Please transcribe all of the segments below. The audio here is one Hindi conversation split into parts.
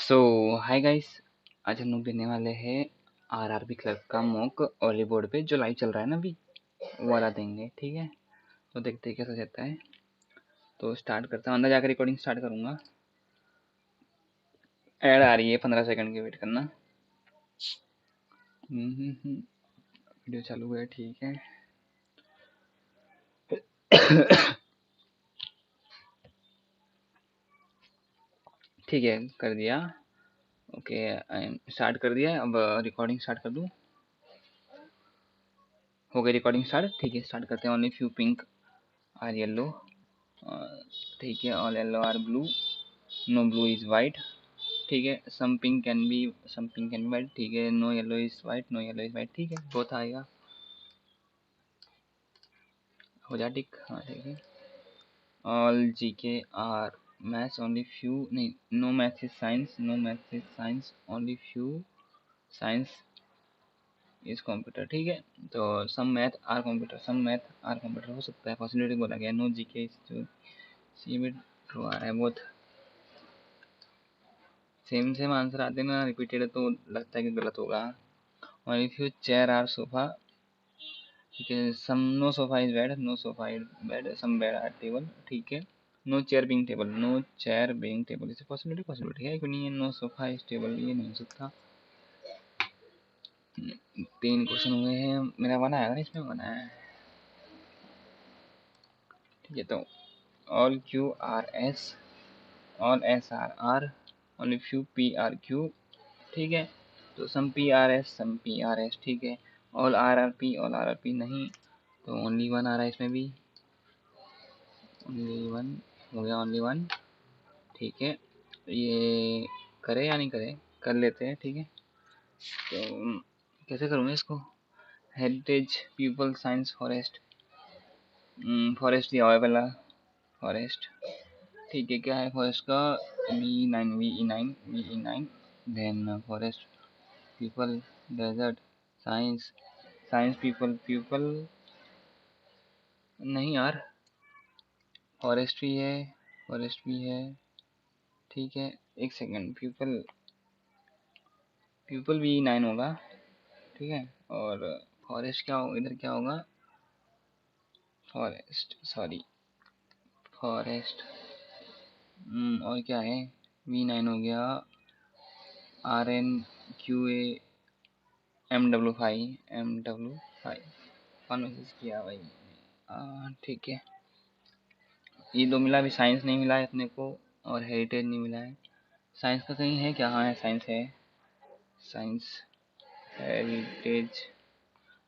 सो हाय गाइस। आज हम लोग देने वाले हैं आरआरबी क्लर्क का मॉक ऑली बोर्ड पे जो लाइव चल रहा है ना अभी, वो वाला देंगे। ठीक है, तो देखते हैं कैसा जाता है। तो स्टार्ट करता हूँ, अंदर जाकर रिकॉर्डिंग स्टार्ट करूँगा। ऐड आ रही है, 15 सेकंड की वेट करना। वीडियो चालू है, ठीक है। ठीक है, कर दिया। ओके, स्टार्ट कर दिया। अब रिकॉर्डिंग स्टार्ट कर दूँ। हो गई रिकॉर्डिंग स्टार्ट। ठीक है, स्टार्ट करते हैं। Only few pink are yellow. ठीक है, all yellow are blue, no blue is white. ठीक है, some pink can be white. ठीक है, no yellow is white, no yellow is white. ठीक है, बहुत आएगा, हो जा टिक। हाँ ठीक है। All GK are maths, only few नहीं, no maths is science, no maths is science, only few science is computer. ठीक है, तो some math are computer, some math are computer हो सकता है, पॉसिबिलिटी बोला गया। नो जीके इज जो सी में ट्रू आ रहा है। बहुत सेम सेम आंसर आते हैं ना, रिपीटेड, तो लगता है कि गलत होगा। Only few chair are sofa. ठीक है, some no sofa is bed, no sofa is bed, some bed are table. ठीक है, no chair being table, no chair being table. इसे पॉसिबिलिटी है क्यों नहीं है। नो सोफा इज टेबल, ये नहीं हो सकता। 3 क्वेश्चन हुए हैं, मेरा वन आएगा ना इसमें, वन आया है। ठीक है, तो all Q are S, all S are R, only few P are Q. ठीक है, तो some P are S, some P are S. ठीक है, ऑल आर आर पी नहीं, तो ओनली वन आ रहा है इसमें भी। ओनली वन हो गया, ओनली वन। ठीक है, ये करे या नहीं करे, कर लेते हैं। ठीक है, तो कैसे करूँगा इसको। Heritage people science forest, forest दिया हुआ है पहला, फॉरेस्ट। ठीक है, क्या है फॉरेस्ट का, V E nine then forest people desert science, science people people नहीं यार, फॉरेस्ट भी है, फॉरेस्ट भी है। ठीक है, एक सेकेंड, पीपल पीपल वी9 होगा। ठीक है, और फॉरेस्ट क्या हो, इधर क्या होगा, फॉरेस्ट, सॉरी फॉरेस्ट। और क्या है, वी9 हो गया, RNQA MW5 कौन मैसेज किया भाई। ठीक है, ये दो मिला, अभी साइंस नहीं मिला है अपने को, और हेरिटेज नहीं मिला है। साइंस का कहीं है क्या, हाँ है, साइंस है, साइंस हेरिटेज।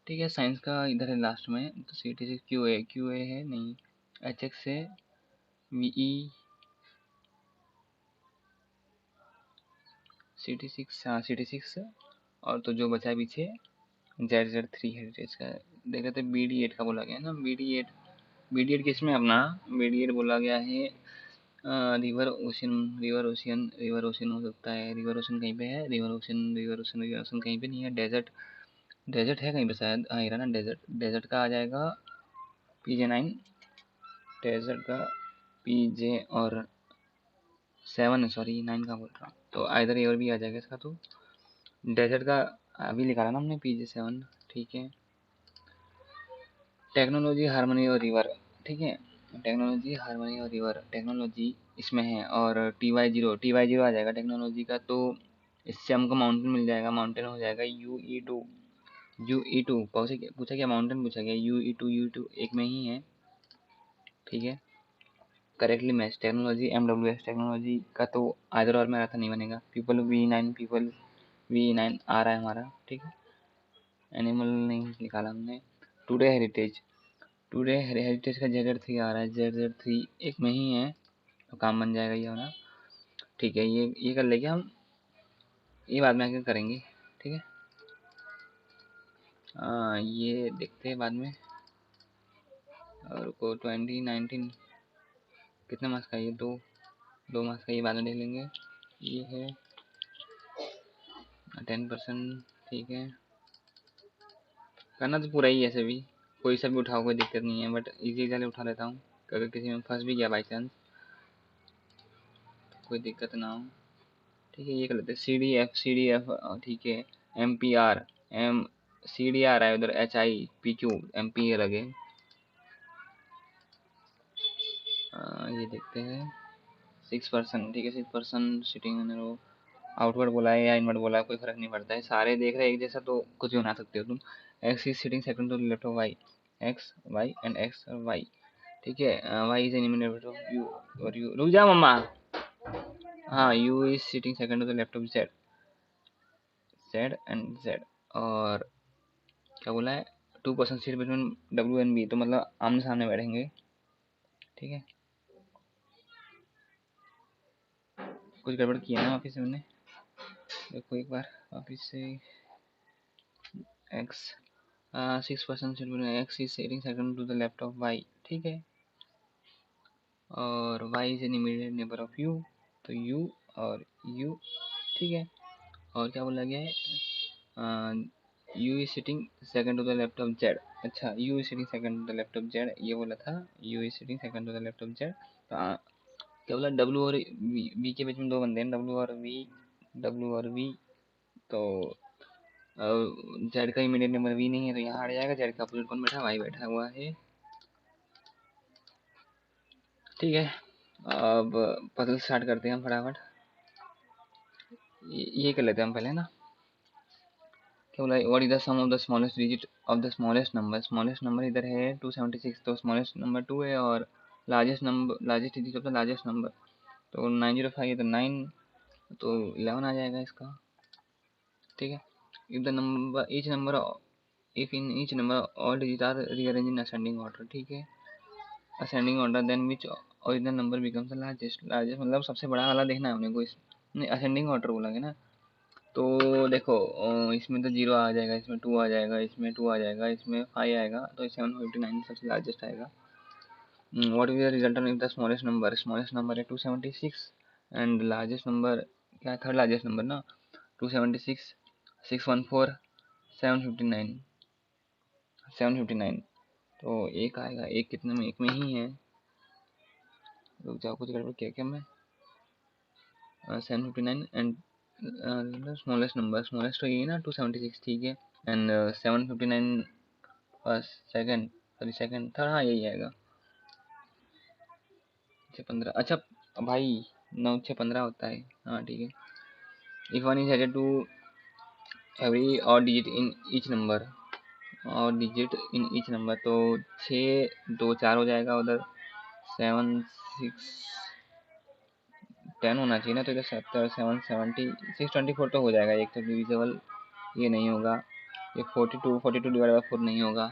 ठीक है, साइंस का इधर है लास्ट में, तो CT से QA है नहीं, HX से VE, CT6, हाँ CT6, और तो जो बचा है पीछे ZZ3 हेरिटेज का। देख रहे थे BD8 का बोला गया ना, BD8 किस में अपना, BD8 बोला गया है रिवर ओशन, रिवर ओशन हो सकता है। रिवर ओशन कहीं पे है, रिवर ओशन कहीं पे नहीं है। डेजर्ट, डेजर्ट है कहीं पे शायद, हाँ ना, डेजर्ट, डेजर्ट का आ जाएगा PJ9, डेजर्ट का PJ और 7, सॉरी 9 का बोल रहा हूँ, तो इधर ये और भी आ जाएगा इसका। तो डेजर्ट का अभी निकाला ना हमने, PJ7। ठीक है, टेक्नोलॉजी हारमोनी और रिवर। ठीक है, टेक्नोलॉजी हारमोनी और रिवर, टेक्नोलॉजी इसमें है, और TY0 आ जाएगा टेक्नोलॉजी का। तो इससे हमको माउंटेन मिल जाएगा, माउंटेन हो जाएगा UE2 पूछा क्या, माउंटेन पूछा गया, UE2 एक में ही है। ठीक है, correctly match technology MWS technology का, तो आइदर और में रहा था, नहीं बनेगा। पीपल V9 आ रहा है हमारा। ठीक है, एनिमल नहीं निकाला हमने। टुडे हेरिटेज का ZZ3 आ रहा है, ZZ3 एक में ही है, तो काम बन जाएगा ये वाला। ठीक है, ये कर लेंगे हम, ये बाद में आके करेंगे। ठीक है, ये देखते हैं बाद में। और को 2019 कितने मार्क्स का, ये दो मार्क्स का, ये बाद में देख लेंगे। ये है 10%। ठीक है, करना तो पूरा ही है, ऐसे भी कोई सा भी उठाओ, कोई दिक्कत नहीं है, बट इजी वाले उठा लेता हूँ, अगर किसी में फंस भी गया बाई चांस, कोई दिक्कत ना हो। ठीक है। ये कर लेते हैं सी डी एफ, ठीक है। M P R, M C D R है उधर, H I P Q, M P अलग है। ये देखते हैं 6%, ठीक है। 6% सिटिंग रो, आउटवर्ड बोला है या इनवर्ड बोला है, कोई फर्क नहीं पड़ता है, सारे देख रहे हैं एक जैसा तो कुछ भी बना सकते हो तुम। X is sitting second to left of Y, X Y and X और वाई, ठीक है। Y is animated of U और यू, रुक जा मम्मा। हाँ, U is sitting second to the left of Z, Z and Z. और क्या बोला है, 2% seat between W and B, तो मतलब आमने सामने बैठेंगे, ठीक है। कुछ गड़बड़ किया ना वापिस से मैंने, देखो एक बार वापिस से। X 6% seat between X is sitting second to the left of Y, ठीक है। और y is an immediate neighbour of u, तो u और u, ठीक है। और क्या बोला गया है, u is sitting second to the left of z, अच्छा u is sitting second to the left of z, ये बोला था u is sitting second to the left of z। तो क्या बोला, w और v के बीच में दो बंदे हैं, w और v, तो z का इमीडिएट नंबर v नहीं है तो यहाँ हट जाएगा, z का अपोजिट कौन बैठा, y बैठा हुआ है, ठीक है। अब पजल स्टार्ट करते हैं हम फटाफट। ये कर लेते हैं हम पहले ना। क्या बोला, what is the sum of the smallest digit of the smallest number, smallest number इधर है 276, तो स्मॉलेस्ट नंबर 2 है, और largest digit of the largest number, तो 905 है, तो 9, तो 11 आ जाएगा इसका, ठीक है। If the number each number, if in each number all digit are rearrange in ascending order, ठीक है, ascending order, then which original number becomes the largest, largest मतलब सबसे बड़ा वाला देखना है अपने को, इसमें असेंडिंग ऑर्डर बोला ना। तो देखो इसमें तो 0 आ जाएगा, इसमें 2 आ जाएगा, इसमें 2 आ जाएगा, इसमें 5 आएगा, तो 759 सबसे लार्जेस्ट आएगा। What is the resultant if the smallest number है 276 एंड लार्जेस्ट नंबर क्या है, थर्ड लार्जेस्ट नंबर ना, 276, 614, 759, 759, तो एक आएगा, एक कितने में, एक में ही है, रुक जाओ कुछ गड़बड़ किया क्या मैं, 759 एंड स्मॉलेस्ट तो ये ना 276, ठीक है, and 759 first second, sorry second third, हाँ यही आएगा, 615, अच्छा भाई 9 6 15 होता है, हाँ ठीक है। If one is added to every odd digit in each number, odd digit in each number, तो 6 2 4 हो जाएगा, उधर 7 6 10 होना चाहिए ना, तो इधर 770 624 तो हो जाएगा, एक तो डिविजिबल ये नहीं होगा, ये 42 डिवाइड बाई 4 नहीं होगा,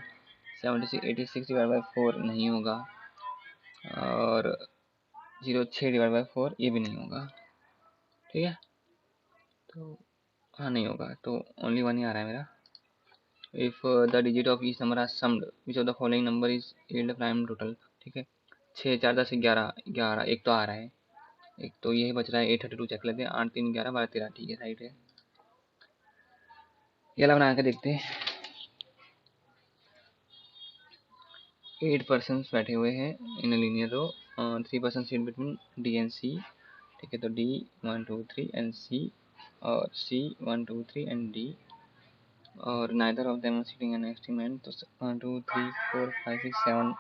76 86 डिवाइड बाई 4 नहीं होगा, और 06 डिवाइड बाई 4 ये भी नहीं होगा, ठीक है। तो हाँ नहीं होगा, तो ओनली वन ही आ रहा है मेरा। If the digit of each number are summed which of the following number is yield prime total, ठीक है। 6 4 10 11 11, एक तो आ रहा है, एक तो यही बच रहा है, 832 चेक लेते हैं, 8 3 11 12 13, ठीक है राइट है। ये वाला बना के देखते हैं। 8 पर्सन बैठे हुए हैं in linear row, 3% seat between D and C, ठीक है। तो डी 1 2 3 एंड सी, और सी 1 2 3 एंड डी, और neither of them sitting an extreme, तो 1 2 3 4 5 6 7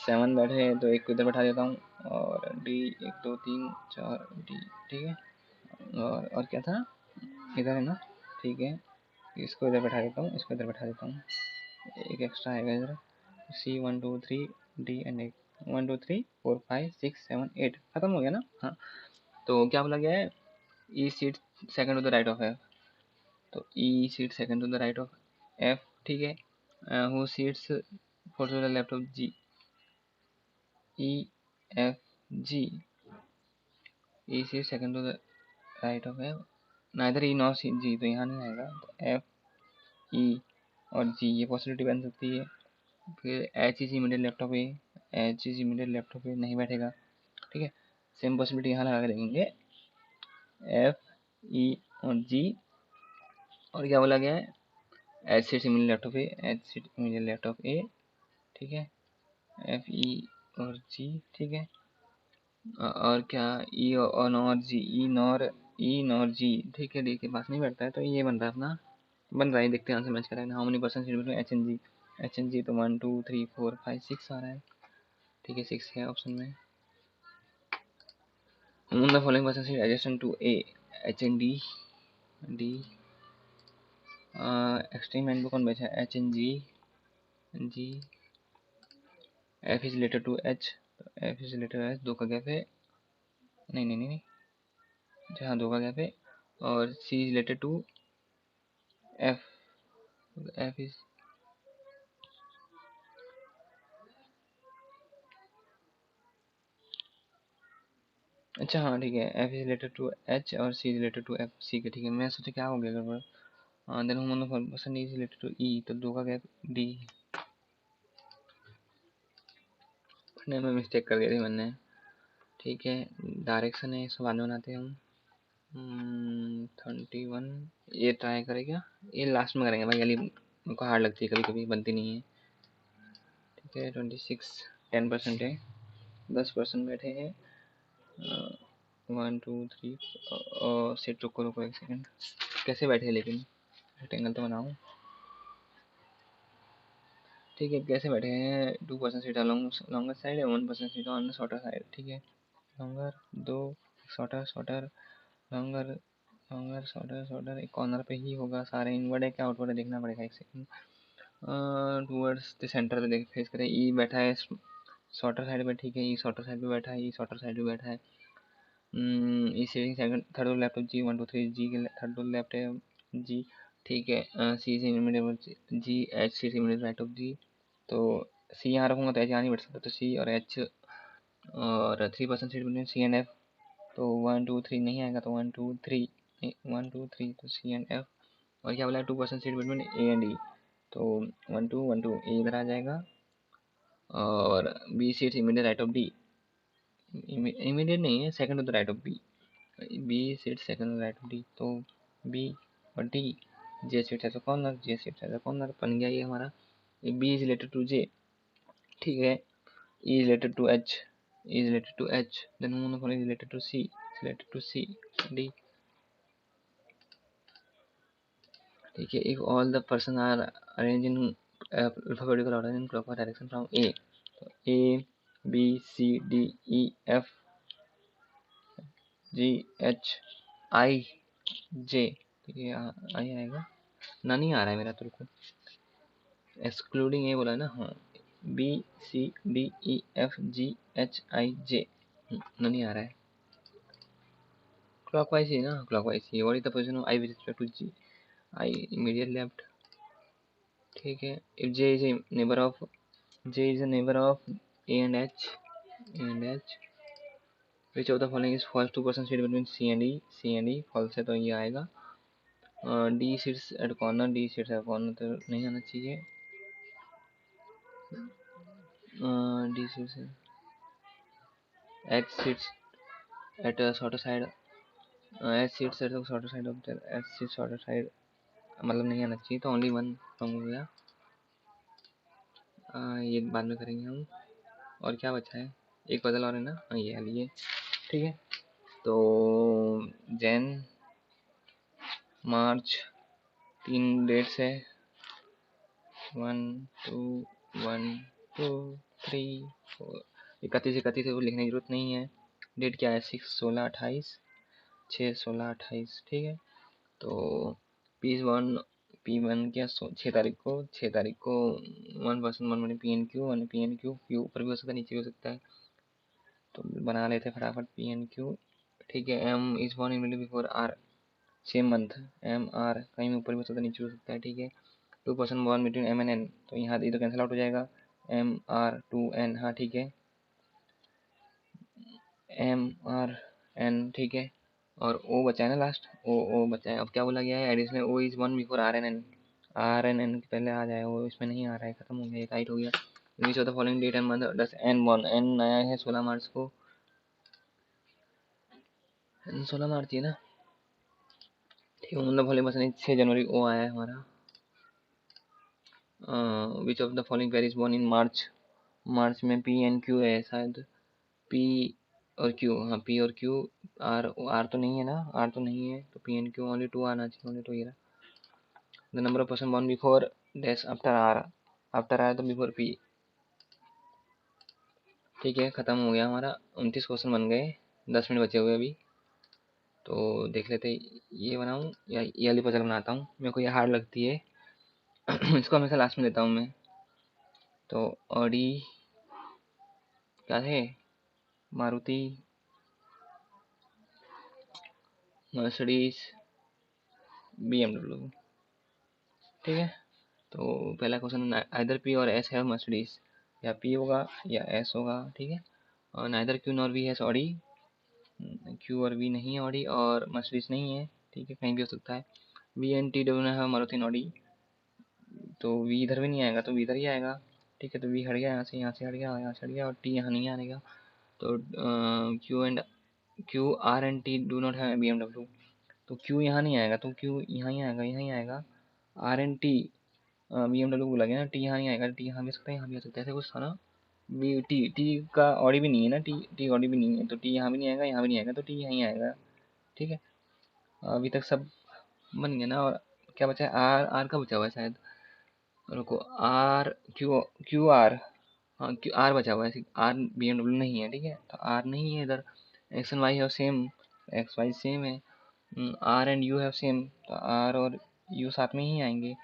7 बैठे हैं, तो एक को इधर बैठा देता हूँ, और डी 1 2 3 4 डी, ठीक है। और क्या था, इधर है ना, ठीक है। इसको इधर बैठा देता हूँ, इसको इधर बैठा देता हूँ, एक एक्स्ट्रा आएगा इधर, सी 1 2 3 डी एंड एक 1 2 3 4 5 6 7 8, खत्म हो गया ना। हाँ, तो क्या बोला गया है, E seat second to the right of F, तो E seat second to the right of F, ठीक है। Who seats fourth to the left of G, E F G, E seat second to the right of F, neither E not C G, तो यहाँ नहीं आएगा, तो एफ ई और जी ये पॉसिबिलिटी बन सकती है। फिर H is immediate left of A, H is immediate left of A नहीं बैठेगा, ठीक है। सेम पॉसिबिलिटी यहाँ लगा के देखेंगे, एफ ई और जी, और क्या बोला गया है, H seat immediate left of A, H seat immediate left of A, ठीक है। एफ ई और जी, ठीक है। और क्या, ई और नॉर जी, ई नॉर ई नॉर जी, ठीक है, डी के पास नहीं बैठता है तो ये बन रहा है अपना, बन रहा है, देखते हैं आंसर मैच करेगा। How many percent seat between H N G, H N G तो 1 2 3 4 5 6 आ रहा है, ठीक है 6 है ऑप्शन में। Among the following persons is adjacent to A, H and D, D, extreme end पे कौन बचा है, H N G, G, F is related to H, F is related to H, दो का गैप है, नहीं नहीं नहीं नहीं, जहाँ दो का गैप है, और C is related to F, F is, अच्छा हाँ ठीक है, F is related to H और C is related to F, C के, ठीक है, मैं सोचा क्या हो गया गड़बड़। Then human person is related to E, तो दो का गैप डी, नहीं मैं मिस्टेक कर दिया थी मैंने, ठीक है, डायरेक्शन है इसको बाद में बनाते हैं हम। 31, ये ट्राई करेगा, ये लास्ट में करेंगे भाई, अली उनको हार्ड लगती है कभी कभी, बनती नहीं है, ठीक है। 26 10% है, 10% बैठे हैं, 1 2 3, सेट, रुको रुको एक सेकंड, कैसे बैठे हैं लेकिन, रेक्टेंगल तो बनाऊँ, ठीक है, कैसे बैठे हैं, 2% सीट लॉन्गर साइड है, 1% सीट ऑन शॉर्टर साइड, ठीक है, लॉन्गर दो, shorter shorter, longer longer shorter shorter, एक कॉर्नर पे ही होगा, सारे इनवर्ड है क्या आउटवर्ड है देखना पड़ेगा, एक सेकंड, टूवर्ड्स द सेंटर पे देख फेस करें, ई बैठा है शॉर्टर साइड पे, ठीक है, ई शॉर्टर साइड पे बैठा है, ई शॉर्टर साइड पे बैठा है, E setting second third to left of G, 1 2 3 G के थर्ड टू लेफ्ट है जी, ठीक है, सी से इमीडिएट जी, एच सी से इमीडिएट राइट ऑफ जी, तो सी यहाँ रखूँगा तो एच यहाँ नहीं बैठ सकता, तो सी और एच, और 3% seat between C and F, तो 1 2 3 नहीं आएगा, तो 1 2 3, 1 2 3 तो सी एंड एफ, और क्या बोला है 2% सीट बिटवीन ए एंड ई, तो 1 2 1 2 ए इधर आ जाएगा, और B seat immediate right of D, immediate नहीं है, second to the right of B, B seat second right of D, तो बी और डी, जे सीट है तो कॉर्नर, जे सीट है तो कॉर्नर, बन गया ये हमारा, B is related to J, ठीक है, E is related to H, E is related to H, then monophone is related to C, related to C, D, ठीक है, if all the person are arrange in alphabetical order in clockwise direction from A, तो A B C D E F G H I J, ठीक है, आई आएगा ना, नहीं आ रहा है मेरा तो, रुको, एक्सक्लूडिंग ए बोला है ना, हाँ, B C D E F G H I J, ना नहीं आ रहा है, क्लॉकवाइज ही ना, क्लॉकवाइज ही, what is the position of I with respect to G, I immediate left, ठीक है, if J is a neighbour of, J is a neighbor of A and H, A and H, which of the following is false, 2% seat between C and E, C and E false है तो ये आएगा, D sits at corner, D sits at corner तो नहीं आना चाहिए, D sits, H sits at a shorter side, H sits at the shorter side of the, H sits shorter side, मतलब नहीं आना चाहिए, तो ओनली वन रॉन्ग हो गया, ये बाद में करेंगे हम, और क्या बचा है, एक बदल और है ना, हाँ ये है, ठीक है, तो जैन मार्च 3 डेट्स है, 1 2 1 2 3 4, 31 है, वो लिखने की जरूरत नहीं है, डेट क्या है 6 16 28, 6 16 28, ठीक है, तो P1 क्या 6 तारीख को, 6 तारीख को 1% 1 पी एन क्यू ऊपर भी हो सकता है नीचे भी हो सकता है, तो बना लेते हैं फटाफट पी एन क्यू, ठीक है, M is born immediately before R, same month, M R कहीं भी ऊपर भी हो सकता है नीचे हो सकता है, ठीक है, 2% born between M N N, तो यहाँ ये तो कैंसिल आउट हो जाएगा, एम आर टू एन, हाँ ठीक है, एम आर एन, ठीक है, और ओ बचा है ना लास्ट, ओ बचा है, अब क्या बोला गया है, additional O is one before R N N, R N N पहले आ जाए, वो इसमें नहीं आ रहा है, खत्म हो गया, टाइट हो गया, which of the following date and month does N born, N आया है 16 मार्च को, 16 मार्च है ना, ठीक है, मतलब फॉलोइंग पर्सन 6 जनवरी ओ आया है हमारा, which of the following pair is born in March, March में पी एन क्यू है शायद, पी और क्यू, हाँ पी और क्यू। आर, आर तो नहीं है ना, आर तो नहीं है, तो P and Q only two आना चाहिए, ओनली टू। ये रहा the number of person born before dash after R, after R तो बिफोर पी। ठीक है, खत्म हो गया हमारा, 29 क्वेश्चन बन गए, 10 मिनट बचे हुए अभी। तो देख लेते ये बनाऊं या ये वाली पजल बनाता हूँ, मेरे को ये हार्ड लगती है। इसको हमेशा लास्ट में देता हूँ मैं। तो ऑडी क्या है, मारुति, मर्सिडीज, बीएमडब्ल्यू। ठीक है, तो पहला क्वेश्चन, आइदर पी और एस है मर्सिडीज, या पी होगा या एस होगा। ठीक है, और नाइदर क्यू नॉर वी है ऑडी, क्यू और वी नहीं है ऑडी, और मर्सिडीज नहीं है। ठीक है, कहीं भी हो सकता है। वी एन टी डब्ल्यू है मारुति ऑडी, तो वी इधर भी नहीं आएगा, तो वी इधर ही आएगा। ठीक है, तो वी हट गया यहाँ से, यहाँ से हट गया, यहाँ से हट गया, और टी यहाँ नहीं आएगा। तो Q R and T do not है बी एम डब्ल्यू, तो क्यू यहाँ नहीं आएगा, तो क्यू यहाँ ही आएगा, यहाँ ही आएगा। R and T B M W बोला गया ना, टी यहाँ नहीं आएगा, टी यहाँ भी आ सकता है, यहाँ भी आ सकता है, ऐसे कुछ था ना। बी टी, टी का ऑडी भी नहीं है ना, टी टी ऑडी भी नहीं है, तो टी यहाँ भी नहीं आएगा, यहाँ भी नहीं आएगा, तो टी यहीं आएगा। ठीक है, अभी तक सब बन गया ना। और क्या बचा है, आर, आर का बचा हुआ है शायद, रुको, आर क्यू, क्यू आर, हाँ क्यू आर बचा हुआ है, आर बी एम डब्ल्यू नहीं है। ठीक है, तो आर नहीं है इधर, एक्स एंड वाई है सेम, एक्स वाई सेम है, आर एंड यू है सेम, तो आर और यू साथ में ही आएंगे।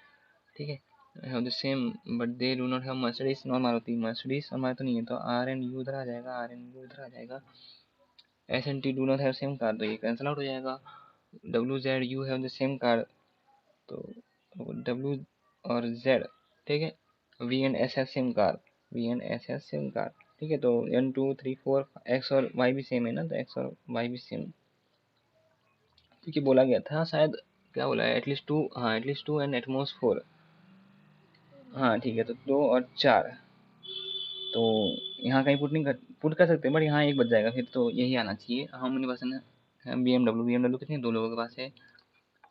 ठीक है, have the same but they do not have Mercedes nor Maruti, Mercedes और Maruti नहीं है, तो R and U इधर आ जाएगा, R and U इधर आ जाएगा। S and T do not have same car, तो ये कैंसिल आउट हो जाएगा। W Z U have the same car, तो W और Z, ठीक है। V and S have same car, V and S have same car। ठीक है, तो 1 2 3 4 X और Y भी सेम है ना, तो X और Y भी सेम, क्योंकि बोला गया था शायद, क्या बोला है, एटलीस्ट टू, हाँ एटलीस्ट टू एंड एटमोस्ट 4। हाँ ठीक है, तो 2 और 4, तो यहाँ कहीं पुट नहीं कर, पुट कर सकते हैं, बट यहाँ एक बच जाएगा, फिर तो यही आना चाहिए। हम अपने पास है बी एमडब्ल्यू, बी एमडब्ल्यू कितने, 2 लोगों के पास है।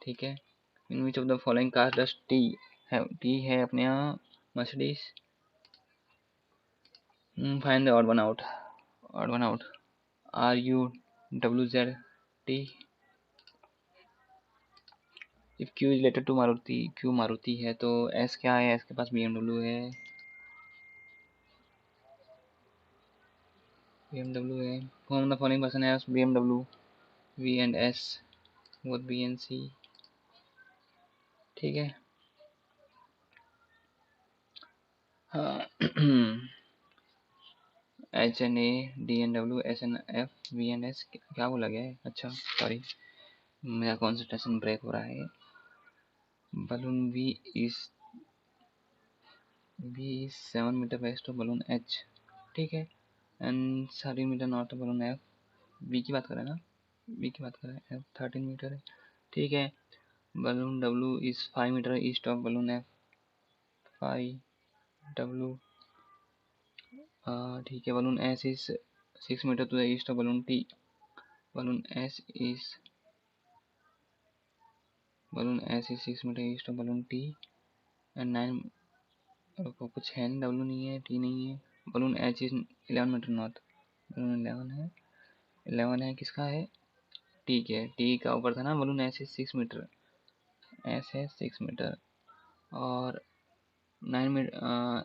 ठीक है, in which of the following car does T है, टी है अपने यहाँ Mercedes. Find the odd one out, odd one out, R U W Z T. If Q is related to Maruti, Q Maruti है, तो एस क्या है, एस के पास बी एमडब्ल्यू है, बी एमडब्ल्यू है। होम द फॉलोइंग पर्सन है BMW, V and S, both B and C. ठीक है, हाँ। H N A, D N W, S N F, V N S, क्या बोला गया है, अच्छा सॉरी, मेरा कॉन्सेंट्रेशन ब्रेक हो रहा है। Balloon V is 7 metre west of balloon H. ठीक है, and 13 metre north of balloon F. V की बात करें ना, वी की बात करें, एफ 13 मीटर है। ठीक है, balloon W is 5 metre east of balloon F, 5 W. ठीक है, balloon S is 6 metre to the east of balloon T, balloon S is 6 metre east of balloon T and 9, कुछ है नहीं, W नहीं है, T नहीं है। Balloon H is 11 metre north, balloon 11 है, 11 है, किसका है, T के, T का ऊपर था ना, balloon S is 6 metre, S है 6 मीटर, और 9 मीटर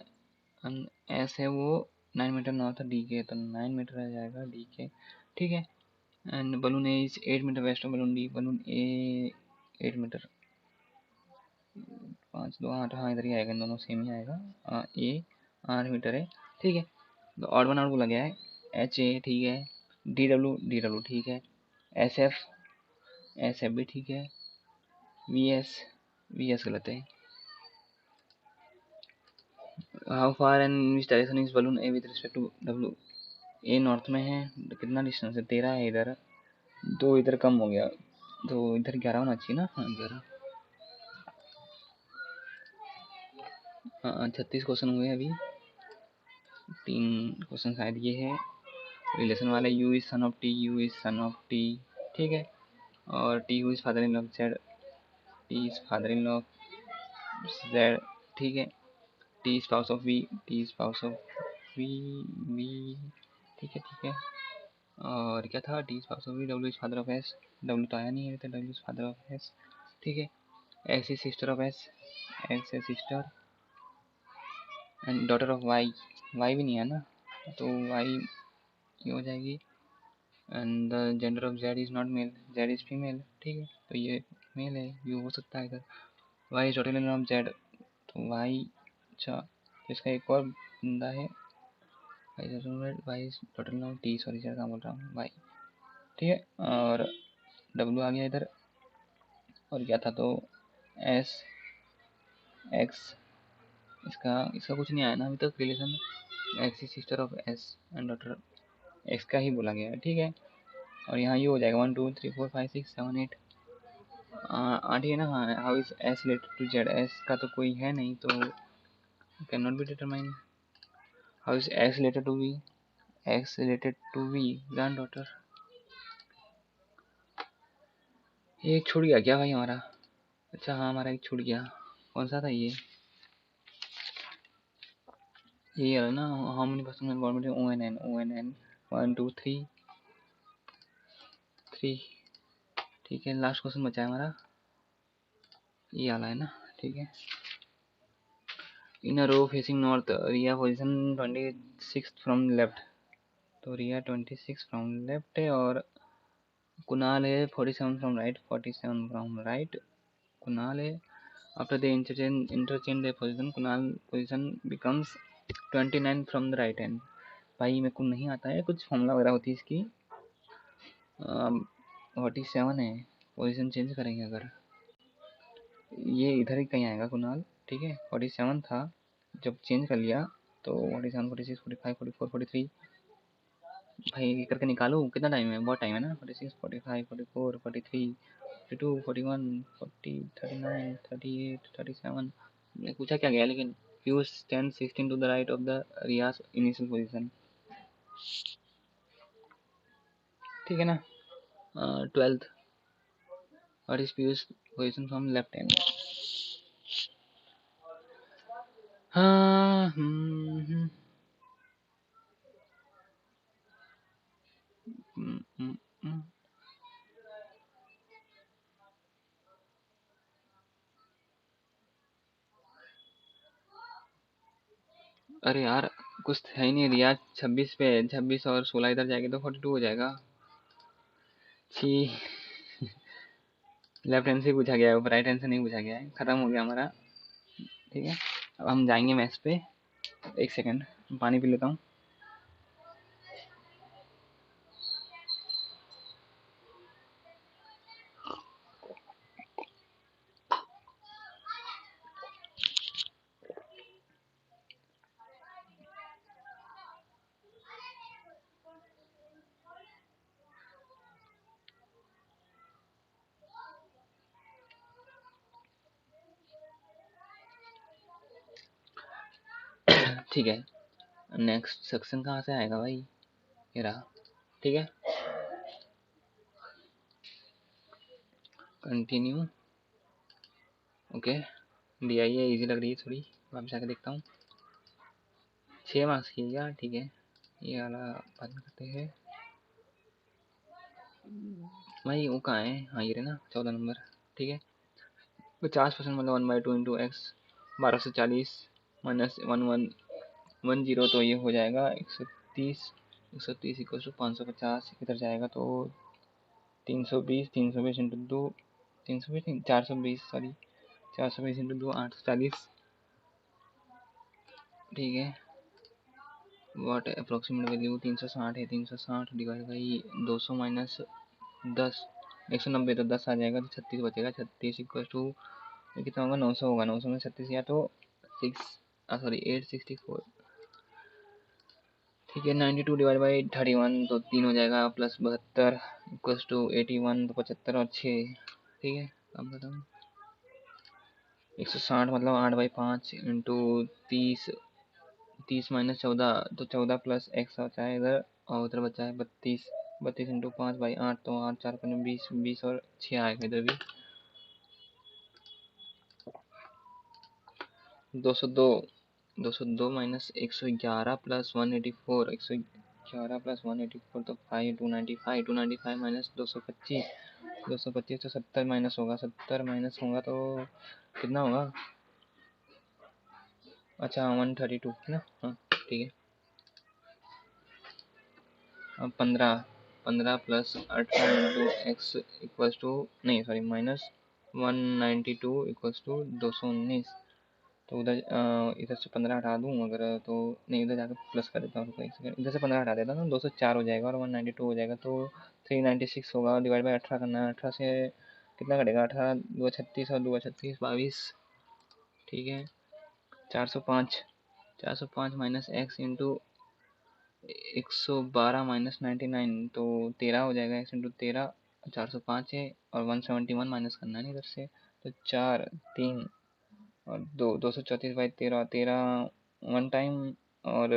S है वो 9 मीटर नॉर्थ D के, तो 9 मीटर आ जाएगा D के। ठीक है, and balloon A is 8 metre west of balloon D, balloon A 8 metre, 5 2 8, हाँ इधर ही आएगा, इन दोनों सेम ही आएगा। ए 8 मीटर है। ठीक है, तो ऑड वन आउट बोला गया है, एच ए ठीक है, डी डब्ल्यू ठीक है, एस एफ भी ठीक है, वी एस गलत है। How far and which direction is balloon A with respect to W, A north में है, कितना डिस्टेंस है, 13 है इधर, 2 इधर कम हो गया, तो इधर 11 होना चाहिए ना, हाँ 11। हाँ 36 क्वेश्चन हुए अभी, 3 क्वेश्चन शायद ये है रिलेशन वाले, U is son of T, U is son of T. ठीक है, और T who is father in law Z, T is father in law Z. ठीक है, T spouse of V, T spouse of V V. ठीक है, ठीक है, और क्या था, T spouse of V, W is father of S, W तो आया नहीं है, तो W is father of S, ठीक है। X is sister of S, X है sister, and daughter of Y, Y भी नहीं है ना, तो वाई ये हो जाएगी। And the gender of Z is not male, Z is female, ठीक है, तो ये मेल है, ये हो सकता है इधर। Y is daughter in of Z, तो वाई, अच्छा तो इसका एक और बंदा है, Y is daughter in of T, sorry sir कहाँ बोल रहा हूँ, वाई, ठीक है। और डब्ल्यू आ गया इधर, और क्या था, तो एस एक्स, इसका इसका कुछ नहीं आया ना अभी तक relation, x is sister of S and daughter, x का ही बोला गया है, ठीक है। और यहाँ ये हो जाएगा 1 2 3 4 5 6 7 8, 8 ही है ना, हाँ। How is S related to Z, S का तो कोई है नहीं, तो can not be determine. How is X related to V, X related to V granddaughter, ये छूट गया क्या भाई हमारा, अच्छा हाँ हमारा एक छूट गया, कौन सा था ये है ना, how many person government O N N, O N N 1 2 3 3, ठीक है। लास्ट क्वेश्चन बचा है हमारा, ये वाला है ना, ठीक है। In a row facing north, Riya position 26 from left, तो रिया 26 फ्रॉम लेफ्ट है, और कुणाल है 47 from right, 47 from right Kunal है। After the interchange the position, Kunal position becomes 29 from the right hand. भाई मेरे को नहीं आता है, कुछ फॉर्मूला वगैरह होती है इसकी, 47 है, पोजीशन चेंज करेंगे अगर, ये इधर ही कहीं आएगा कुणाल, ठीक है। 47 था, जब चेंज कर लिया तो 47 46 45 44 43, भाई करके निकालो कितना टाइम है, बहुत टाइम है ना, 46 45 44 43 42 41 40 39 38 37, मैं पूछा क्या गया लेकिन, fuse 10 16 to the right of the Riyaz initial position, ठीक है ना। 12th, what is fuse position from left hand, हाँ हम्म, हम्म, हम्म। अरे यार कुछ है ही नहीं, रियाज 26 पे है, 26 और 16 इधर जाएगी तो 42 हो जाएगा, छी। लेफ्ट हैंड से पूछा गया है, राइट हैंड से नहीं पूछा गया है, खत्म हो गया हमारा, ठीक है। अब हम जाएंगे मैथ्स पे, एक सेकंड पानी पी लेता हूँ। ठीक है, नेक्स्ट सेक्शन कहाँ से आएगा भाई, ये रहा, ठीक है। Continue, okay. डी आई है, ईजी लग रही है थोड़ी, वापस आके देखता हूँ। 6 मार्क्स की है यार, ठीक है। ये वाला बंद करते हैं भाई, वो कहाँ है, हाँ ये रहे ना 14 नंबर, ठीक है। 50% मतलब 1/2 इंटू एक्स, 1240 माइनस 1110, तो ये हो जाएगा 130, 130 इक्वल टू 550, इधर जाएगा तो 320, 320 इंटू 2, 320 नहीं 420, सॉरी 420 इंटू 2 840, ठीक है। वॉट अप्रोक्सीमेट वैल्यू 360 है, 360 डिवाइड बाई 200 माइनस 10, 190, तो 10 आ जाएगा, तो 36 बचेगा, 36 इक्वल टू कितना होगा, 900 होगा, 900 में 36 या तो 864, ठीक है। 92 डिवाइड बाई 31, तो 3 हो जाएगा, प्लस 72 इक्वल्स टू 81, तो 75 और 6, ठीक है। अब बताओ 160 मतलब 8/5 इंटू 30, 30 माइनस 14, तो 14 प्लस एक्स बचा है इधर, और उधर बचा है 32, 32 इंटू 5/8, तो 8 4 5 20, 20 और 6 आएगा इधर भी, 202, 202 माइनस 111 प्लस 184, 11 + 184 तो 5 295 295 माइनस 225 225 तो 70 माइनस होगा 70 माइनस होगा तो कितना होगा? अच्छा 132 है ना। हाँ ठीक है। अब 15 plus 18 into X equals to नहीं सॉरी माइनस 192 इक्वल्स टू 219। तो उधर इधर से 15 हटा दूँ अगर तो नहीं उधर जाकर प्लस कर देता हूँ। रुको एक सेकंड, इधर से 15 हटा देता हूँ 204 हो जाएगा और 192 हो जाएगा तो 396 होगा। डिवाइड बाई 18 करना है। 18 से कितना कटेगा? 18 2 36 और 2 36 22। ठीक है 405 माइनस एक्स इंटू 112 माइनस 99 तो 13 हो जाएगा। एक्स इंटू 13 405 है और 171 माइनस करना है इधर से तो 4 3 और 234 बाई 13 13 वन टाइम और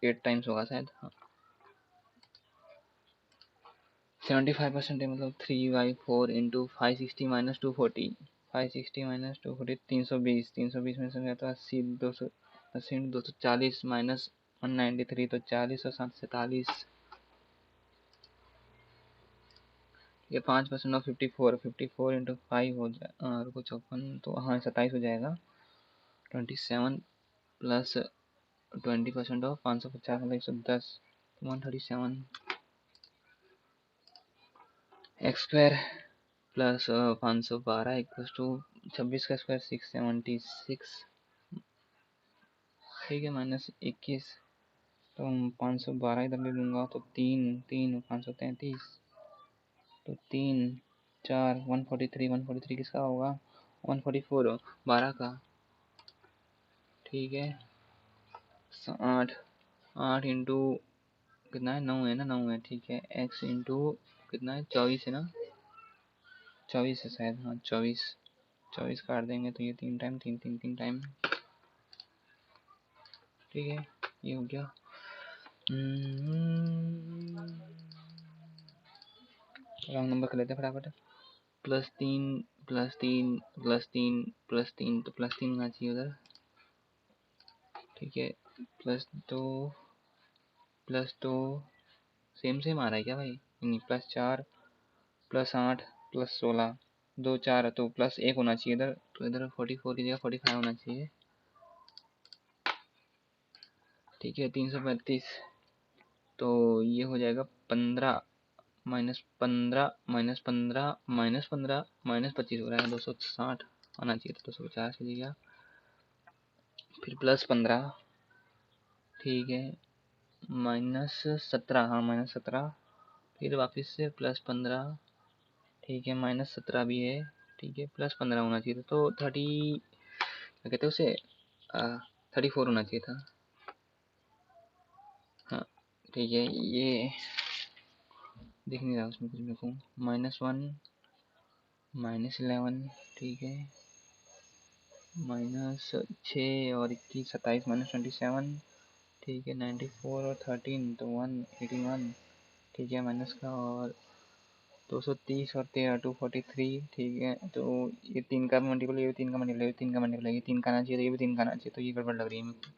8 टाइम्स होगा शायद। हाँ 75% है मतलब 3/4 इंटू 560 माइनस 240 560 माइनस 240 320 320 में से गया तो 80 280 240 माइनस 193 तो 40 और 7 47 ये 5% ऑफ 54 इंटू 5 हो जाए रुको 54 तो हाँ 27 हो जाएगा। 27 प्लस 20% ऑफ 550 मतलब 110 137 X square plus 512 equals to 26 का स्क्वायर 676 ठीक है माइनस 21 तो 512 इधर ले लूँगा तो 3 533 तो 3 4 143 किसका होगा? 144 12 का। ठीक है 8 इंटू कितना है 9 है ना 9 है। ठीक है एक्स इंटू कितना है 24 है ना 24 है शायद। हाँ 24 काट देंगे तो ये 3 टाइम 3 टाइम। ठीक है ये हो गया। रॉन्ग नंबर कर लेते हैं फटाफट। +3 +3 +3 +3 तो +3 होना चाहिए उधर। ठीक है +2 सेम आ रहा है क्या भाई? नहीं +4 +8 +16 2 4 तो +1 होना चाहिए इधर तो इधर 44 की जगह 45 होना चाहिए। ठीक है 335 तो ये हो जाएगा 15 -15 -15 -15 -25 हो रहा है 260 आना चाहिए था 250 हो जाएगा। फिर +15 ठीक है -17 हाँ -17 फिर वापस से +15 ठीक है -17 भी है। ठीक है +15 होना चाहिए था तो 30 क्या कहते हैं उसे 34 होना चाहिए था। हाँ ठीक है ये दिख नहीं रहा उसमें कुछ मेरे को -1 -11 ठीक है -6 और 21 27 -27 ठीक है 94 और 13 तो 181 ठीक है माइनस का और 230 और 13 243 ठीक है तो ये 3 का मल्टीपल ये 3 का मल्टीपल ये 3 का मल्टीपल ये 3 का आना चाहिए तो ये भी 3 का आना चाहिए तो ये गड़बड़ लग रही है मेरे को।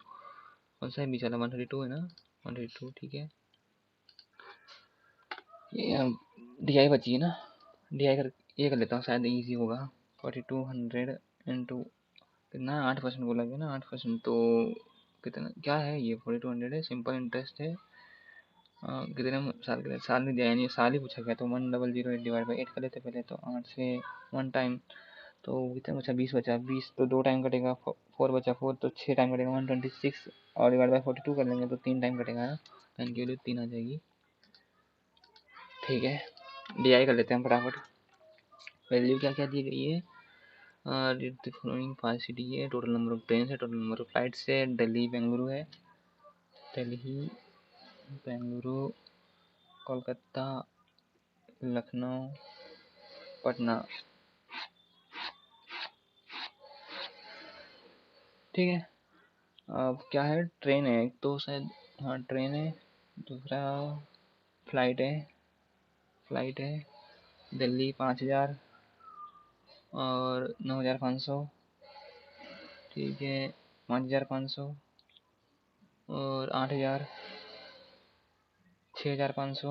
कौन सा है बीच वाला 132 है ना 132 ठीक है। ये डी आई बची है ना डी आई कर ये कर लेता हूँ शायद इजी होगा। 4200 इंटू कितना 8% बोला गया ना 8% तो कितना क्या है ये 4200 है सिंपल इंटरेस्ट है। कितने साल के लिए साल नहीं दिया नहीं साल ही पूछा गया तो 1008 डिवाइड बाई 8 कर लेते पहले तो 8 से 1 टाइम तो कितना बचा 20 बचा 20 तो 2 टाइम कटेगा 4 बचा 4 तो 6 टाइम कटेगा 126 और डिवाइड बाई 42 कर लेंगे तो 3 टाइम कटेगा ना पेन की वैल्यू 3 आ जाएगी। ठीक है डी आई कर लेते हैं फटाफट। वैल्यू क्या क्या दी गई है फॉलोइंग 5 सिटी है टोटल नंबर ऑफ ट्रेन है टोटल नंबर ऑफ फ्लाइट्स है दिल्ली बेंगलुरु है दिल्ली बेंगलुरु कोलकाता लखनऊ पटना। ठीक है अब क्या है ट्रेन है एक तो शायद हाँ ट्रेन है दूसरा फ्लाइट है दिल्ली 5000 और 9500 ठीक है 5500 और 8000 6,500,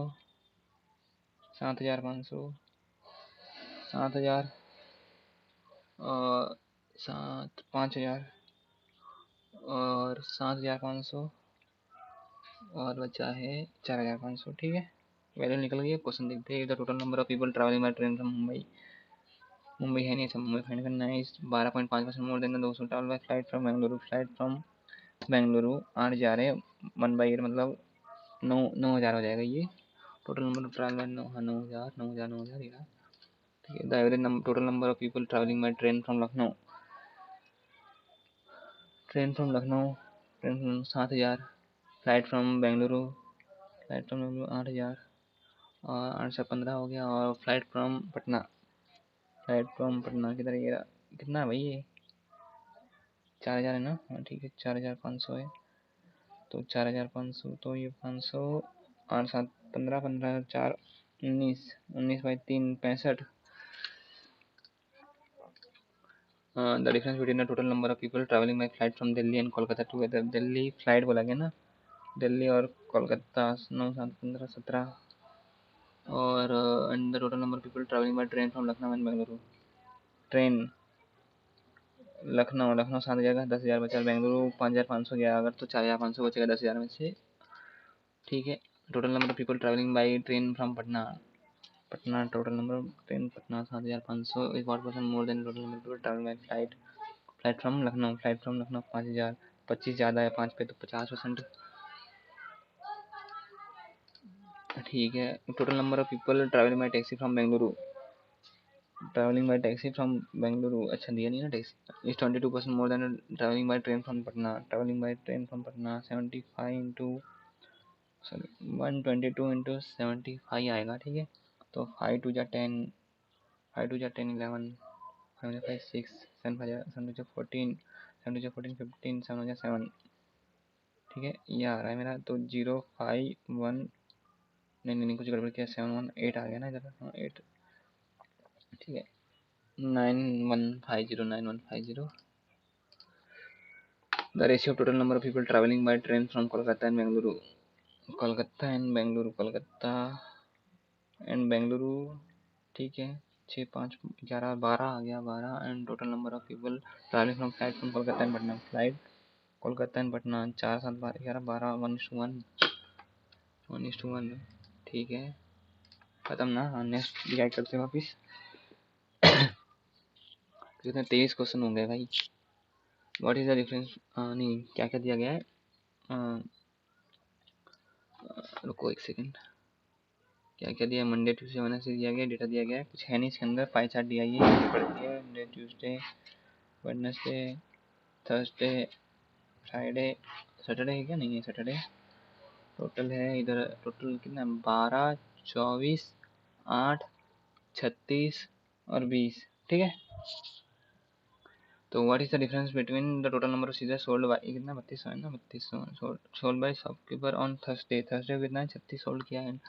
7,500, 7,000 और 5,000 और 7,500 और बचा है 4,500। ठीक है, वैल्यू निकल गई है। क्वेश्चन देखते हैं। The total number of people travelling by train from Mumbai. Mumbai है नहीं, अच्छा मुंबई फाइंड करना है। इस 12.5% more than 200 travel by flight from Bengaluru. Flight from Bengaluru 8 जा रहे हैं, 1/8 मतलब 9,000 हो जाएगा ये। Total number of travel by 9,000 9,000 9,000 ये रहा। ठीक है, the average total number of people travelling by train from Lucknow. Train from Lucknow 7,000। Flight from Bengaluru 8,000 और 8 से 15 हो गया। और फ्लाइट फ्रॉम पटना किधर ये कितना है भाई ये 4,000 है ना। हाँ ठीक है, 4,500 है तो 4,500 तो ये 500 8 7 15 15 4 19 19 by 3 65। The difference between the total number of people travelling by flight from Delhi and Kolkata together. Delhi flight बोला गया ना, दिल्ली और कोलकाता 9 7 15 17 और and the total number of people travelling by train from Lucknow and Bengaluru. Train Lucknow 7,000 10,000 बचा। बेंगलुरु 5,500 गया अगर तो 4,500 बचेगा 10,000 में से। ठीक है, total number of people travelling by train from Patna total number of train Patna 7,500 is what percent more than total number of people travelling by flight from Lucknow 5,000। 25 ज़्यादा है 5 पे तो 50%। ठीक है, total number of people travelling by taxi from Bengaluru अच्छा दिया नहीं ना taxi is 22% more than travelling by train from Patna 75 into 122 into 75 आएगा। ठीक है, तो 5 2 जा 10 11 5 5 6 7 5 7 14 7 14 15 7 7। ठीक है, ये आ रहा है मेरा तो 051 नहीं कुछ गड़बड़ किया 718 आ गया ना इधर। हाँ 8। ठीक है, 9150 the ratio total number of people travelling by train from Kolkata and Bengaluru. ठीक है, 6 5 11 12 आ गया 12 and total number of people travelling from flight from Kolkata and Patna. Flight Kolkata and Patna 4 7 11 12 1:1 ठीक है, खत्म ना। हाँ नेक्स्ट डिवाइड करते हैं वापिस। कितने 23 क्वेश्चन हो गए भाई। व्हाट इज द डिफरेंस नहीं क्या क्या दिया गया है। रुको एक सेकंड, क्या क्या दिया। मंडे ट्यूसडे वेडनेसडे दिया गया, डेटा दिया गया है, कुछ है नहीं इसके अंदर। पाई चार्ट दिया है, पढ़ दिया है। Monday Tuesday Wednesday Thursday Friday Saturday है क्या, नहीं है सैटरडे। टोटल है इधर, टोटल कितना 12 24 8 36 और 20। ठीक है, तो what is the difference between the total number of scissors sold by कितना 3200 है ना 3200 sold by shopkeeper on Thursday को कितना है 36 सोल्ड किया है।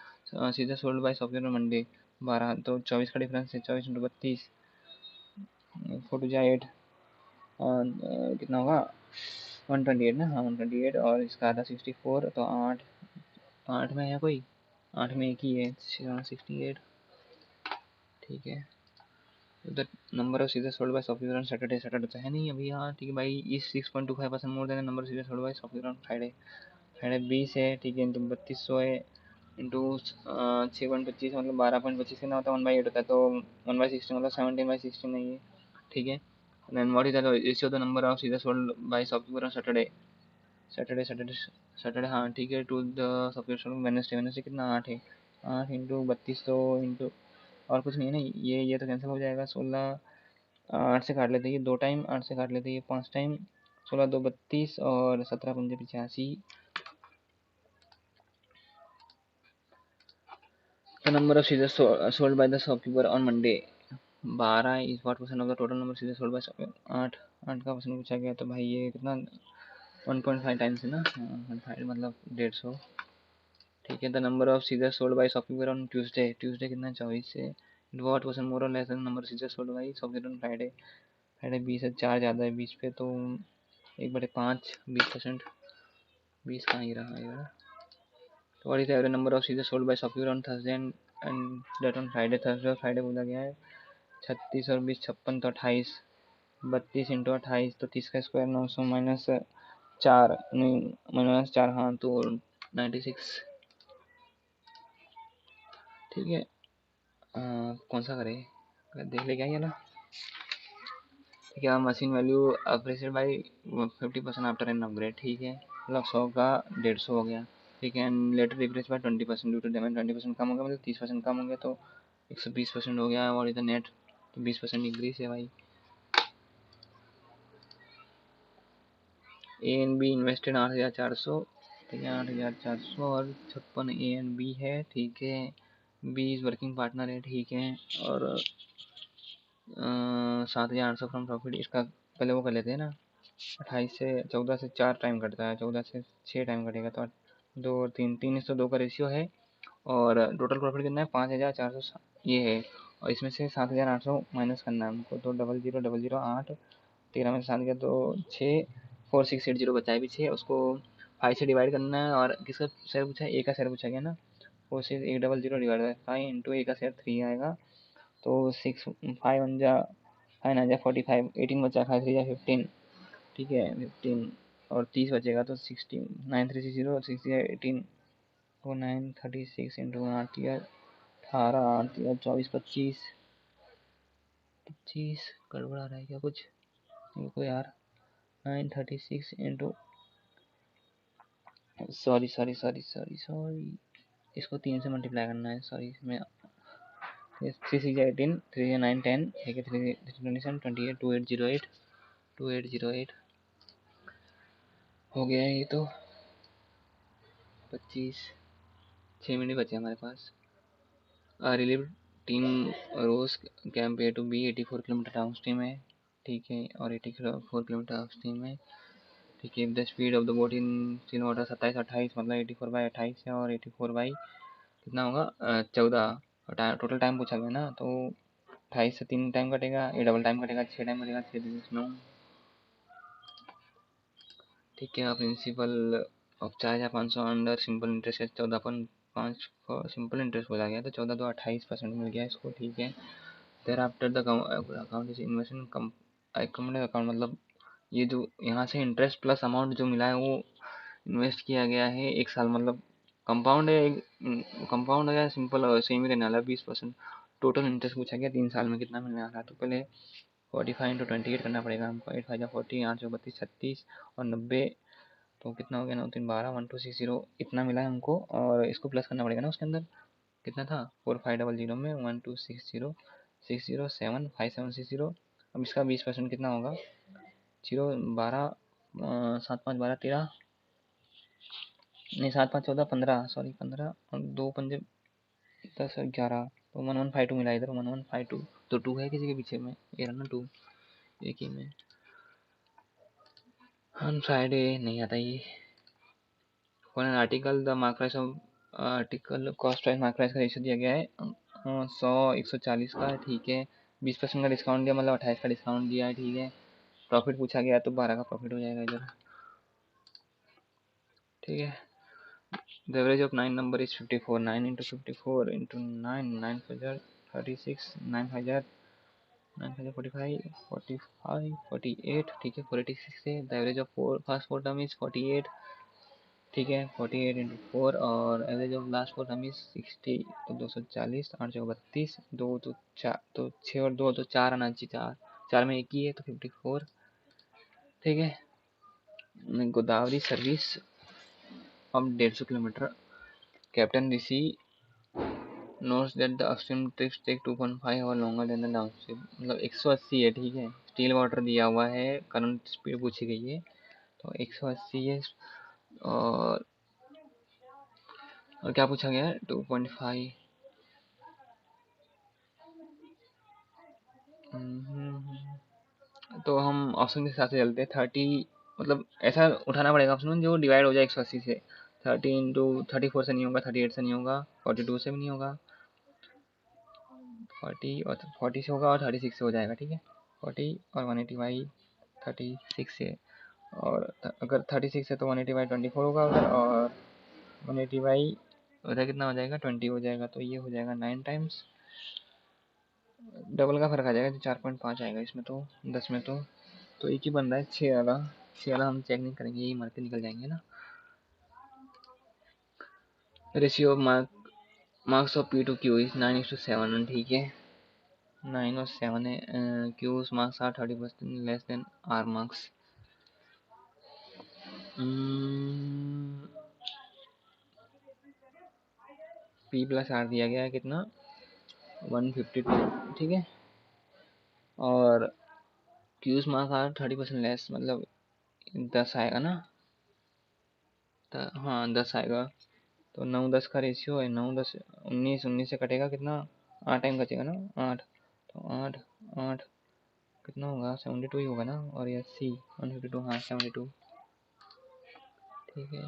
Scissor sold by shopkeeper Monday 12 तो 24 का डिफरेंस है। 24 इंटू 32 4 2 8 और कितना होगा 128 ना। हाँ 128 और इसका आधा 64 तो 8 में है कोई 8 में एक ही है 68। ठीक है, the number of scissor sold by shopkeeper on Saturday तो है नहीं अभी। हाँ ठीक है भाई, is 6.25% more than number of scissor sold by shopkeeper on Friday 20 है। ठीक है, इंटू 3200 है इंटू 6.25 मतलब 12.25 कितना होता है 1/8 होता है तो 1/16 मतलब 17/16 नहीं है। ठीक है, then what is the ratio the number of scissor sold by shopkeeper on Saturday हाँ ठीक है to the shopkeeper sold Wednesday कितना 8 है। 8 इंटू 3200 इंटू और कुछ नहीं है ना, ये तो कैंसिल हो जाएगा। 16 8 से काट लेते हैं ये 2 टाइम, 8 से काट लेते हैं ये 5 टाइम। 16 2 32 और 17 5 85। The number of scissors sold by the shopkeeper on Monday 12 is what percent of the total number scissors sold by shopkeeper 8 का परसेंट पूछा गया तो भाई ये कितना 1.5 टाइम्स है ना। 1.5 मतलब 150। ठीक है, the number of scissors sold by shopkeeper on Tuesday कितना 24 है। व्हाट परसेंट मोर और less than number scissors sold by shopkeeper on Friday 20 है 4 ज़्यादा है 20 पे तो 1/5 20%। 20 कहाँ ही रहा यार तो what is average number of scissor sold by shopkeeper on Thursday and that on Friday. Thursday और फ्राइडे बोला गया है। 36 और 20 56 तो 28, 32 इंटू 28 तो 30 का स्क्वायर 900 माइनस 4 नहीं माइनस 4 हाँ तो 96। ठीक है कौन सा करे देख ले क्या ये ना। ठीक है machine value appreciate by 50% after an upgrade. ठीक है मतलब 100 का 150 हो गया। ठीक है and letter replace by 20% due to damage. 20% कम हो गया मतलब 30% कम हो गया तो 120% हो गया और इधर नेट तो 20% इंक्रीज है भाई। A and be invested 8400। ठीक है 8400 और 56 ए एंड बी है। ठीक है बी इज वर्किंग पार्टनर है। ठीक है और 7800 फ्रॉम प्रॉफिट। इसका पहले वो कर लेते हैं ना 28 से 14 से 4 टाइम कटता है 14 से 6 टाइम कटेगा तो 2 और 3 3:2 का रेशियो है और टोटल प्रॉफिट कितना है 5400 ये है और इसमें से 7800 माइनस करना है हमको तो 000008 13 में से 7 गया तो 6 4680 बचा है पीछे उसको 5 से डिवाइड करना है और किसका शेयर पूछा है ए का शेयर पूछा गया ना 4800 डिवाइड बाई 5 इंटू ए का शेयर 3 आएगा तो 6 5 वन जा 5 9 जा 45 18 बचा 5 3 जा 15। ठीक है 15 और 30 बचेगा तो 16 9360 60 18 तो 936 इंटू 8 या 18 8 या 24 25 25 गड़बड़ा रहा है क्या कुछ देखो यार 936 इंटू सॉरी इसको 3 से मल्टीप्लाई करना है सॉरी इसमें 3 6 18 3 9 10 ठीक है 3 27 28 2808 2808 हो गया है ये तो 25 6 मिनट बचे हमारे पास। Relief team rows camp A to B 84 kilometre down stream है। ठीक है और 84 किलोमीटर डाउन स्ट्रीम है। ठीक है the speed of the boat in तीन वाटर 27 28 मतलब 84/28 है और 84 बाई कितना होगा 14 टोटल टाइम पूछा गया ना तो 28 से 3 टाइम कटेगा ये डबल टाइम कटेगा 6 टाइम कटेगा 6 9। ठीक है principle of 4500 under simple interest है 14.5 सिंपल इंटरेस्ट बोला गया तो 14 तो 28% मिल गया इसको। ठीक है there after the account is investment account मतलब ये जो यहाँ से इंटरेस्ट प्लस अमाउंट जो मिला है वो इन्वेस्ट किया गया है 1 साल मतलब कंपाउंड है कंपाउंड है सिंपल सेम ही रहने वाला 20%। टोटल इंटरेस्ट पूछा गया 3 साल में कितना मिलने वाला है तो पहले 45 इंटू 28 करना पड़ेगा हमको 8 5 40 8 32 36 और 90 तो कितना हो गया 9 3 12 1260 इतना मिला है हमको और इसको प्लस करना पड़ेगा ना उसके अंदर कितना था 4500 में 1260 अब इसका 20% कितना होगा 0 12 7 5 12 13 नहीं 7 5 14 15 सॉरी 15 और 2 पंजे 10 11 तो 1152 मिला इधर 1152 तो 2 है किसी के पीछे में ये रहा ना 2 एक ही में ऑन फ्राइडे नहीं आता ये for an article the mark price of article cost price mark price का रेशियो दिया गया है 100 140 का। ठीक है 20% का डिस्काउंट दिया मतलब 28 का डिस्काउंट दिया है। ठीक है प्रॉफिट पूछा गया तो 12 का प्रॉफिट हो जाएगा इधर। ठीक है the average of 9 number is 54 9 into 54 into 9 9 5 36 9 5 9 5 45 45 48 ठीक है 486 है the average of first 4 term is 48। ठीक है 48 इंटू 4 और average of last 4 term is 60 तो 240 8 चौक 32 2 तो 4 तो 6 और 2 तो 4 आना चाहिए 4 4 में एक ही है तो 54। ठीक है गोदावरी सर्विस अब 150 kilometre captain Rishi notes that the upstream trips take 2.5 hour longer than the downstream मतलब 180 है। ठीक है स्टील वाटर दिया हुआ है करंट स्पीड पूछी गई है तो 180 है और क्या पूछा गया है 2.5 तो हम ऑप्शन के हिसाब से चलते हैं 30 मतलब ऐसा उठाना पड़ेगा ऑप्शन जो डिवाइड हो जाए 180 से 30 इंटू 34 से नहीं होगा 38 से नहीं होगा 42 से भी नहीं होगा 40 और 40 से होगा और 36 से हो जाएगा। ठीक है 40 और 180 बाई 36 से और अगर 36 है तो 180 बाई 24 होगा उधर और 180 बाई उधर कितना हो जाएगा 20 हो जाएगा, तो ये हो जाएगा 9 टाइम्स, डबल का फर्क आ जाएगा, 4.5 आएगा इसमें तो 10 में तो एक ही बन रहा है 6 वाला। 6 वाला हम चेक नहीं करेंगे, यही मार के निकल जाएंगे ना। Ratio of marks of P to Q is 9:7, ठीक है 9 और 7 है। Q's marks are 30% less than R marks. P plus R दिया गया है कितना 152, ठीक है, और Q's मार्क्स आर 30% लेस, मतलब 10 आएगा ना, हाँ 10 आएगा, तो 9-10 का रेशियो है, 9-10 19 से कटेगा कितना 8 टाइम बचेगा ना 8, तो 8 8 कितना होगा 72 ही होगा ना, और ये C 152, हाँ 72, ठीक है।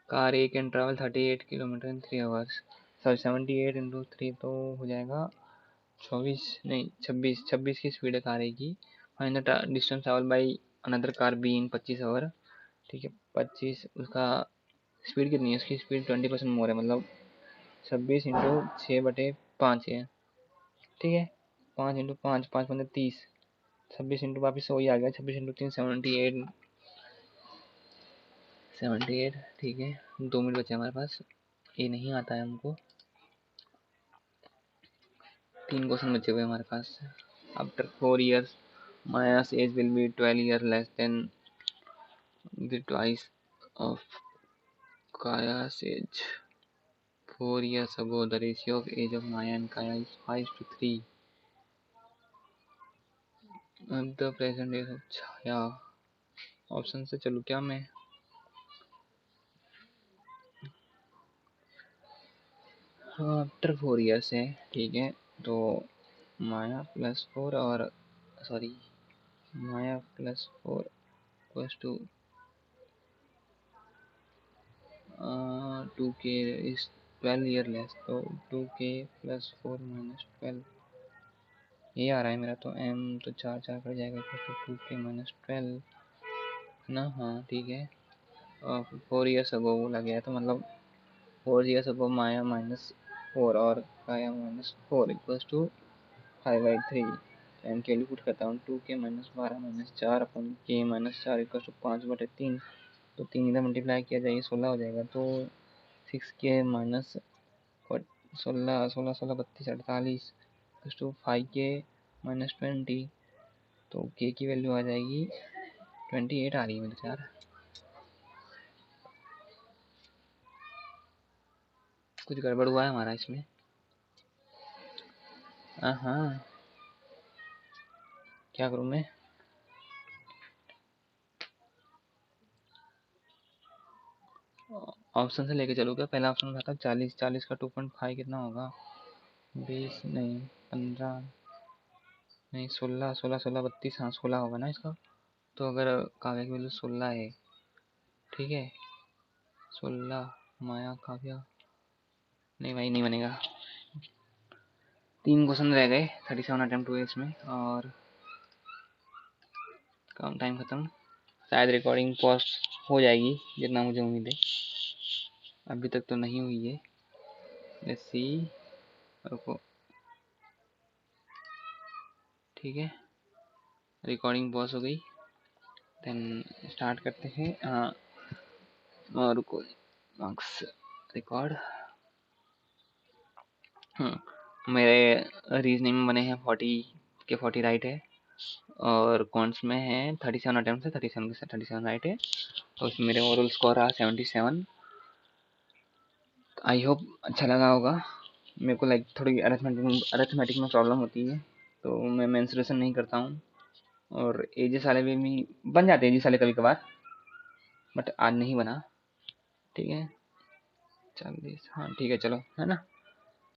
Car A can travel 38 kilometre in 3 hours, sorry 78 into 3 तो हो जाएगा 24 नहीं 26 की स्पीड है कार ए की। Find the distance travel by another car B in 25 hour, ठीक है 25, उसका स्पीड कितनी है, उसकी स्पीड 20% मोर है, मतलब 26 इंटू 6/5 है, ठीक है 5 इंटू 5 5 30, 26 इंटू वापिस वही आ गया 26 इंटू 3 78, ठीक है 2 मिनट बचे हमारे पास, ये नहीं आता है हमको, 3 क्वेश्चन बचे हुए हमारे पास। After 4 years Maya's age will be 12 years less than the twice of Kaya's age. 4 years ago the ratio of age of Maya and Kaya is 5:3. At the present age of Chaya, option से चलूँ क्या मैं, आफ्टर 4 years है, ठीक है, तो माया प्लस 4 और सॉरी माया plus 4 equals to 2k is 12 year less, तो 2k प्लस 4 माइनस 12 ये आ रहा है मेरा, तो m तो 4 4 कट जाएगा, तो 2k माइनस 12 ना, हाँ ठीक है। 4 years अगो बोला गया है, तो मतलब 4 years अगो माया माइनस 4 और काया माइनस 4 इक्वल्स टू 5/3। एम कैलकुलेट करता हूँ, 2k माइनस 12 माइनस 4 अपन k माइनस 4 इक्वल्स टू 5/3, तो 3 इधर मल्टीप्लाई किया जाएगा 16 हो जाएगा, तो 6k minus 16 16 16 32 48 to 5k minus 20, तो k की वैल्यू आ जाएगी 28 आ रही है मेरे यार, कुछ गड़बड़ हुआ है हमारा इसमें। हाँ क्या करूँ मैं, ऑप्शन से लेके चलो क्या, पहला ऑप्शन था 40, 40 का 2.5 कितना होगा 20 नहीं 15 नहीं 16 16 16 32, हाँ 16 होगा ना इसका, तो अगर काव्या की वैल्यू 16 है, ठीक है 16, माया काव्या नहीं भाई नहीं बनेगा, 3 क्वेश्चन रह गए, 37 अटेम्प्ट हुए इसमें, और कम टाइम खत्म, शायद रिकॉर्डिंग पॉज हो जाएगी जितना मुझे उम्मीद है, अभी तक तो नहीं हुई है, लेट्स सी, रुको, ठीक है रिकॉर्डिंग पॉज हो गई, देन स्टार्ट करते हैं। हाँ और रुको, मार्क्स रिकॉर्ड, मेरे रीजनिंग में बने हैं 40 के 40 राइट है, और कॉन्स में है 37 अटेम्प्ट से 37 के 37 राइट है, तो उसमें मेरे ओवरऑल स्कोर रहा 77। आई होप अच्छा लगा होगा, मेरे को लाइक थोड़ी अरिथमेटिक में प्रॉब्लम होती है, तो मैं मेंसुरेशन नहीं करता हूँ, और एजेस वाले भी बन जाते हैं एजेस वाले कभी कभार, बट आज नहीं बना, ठीक है 40, हाँ ठीक है चलो है ना।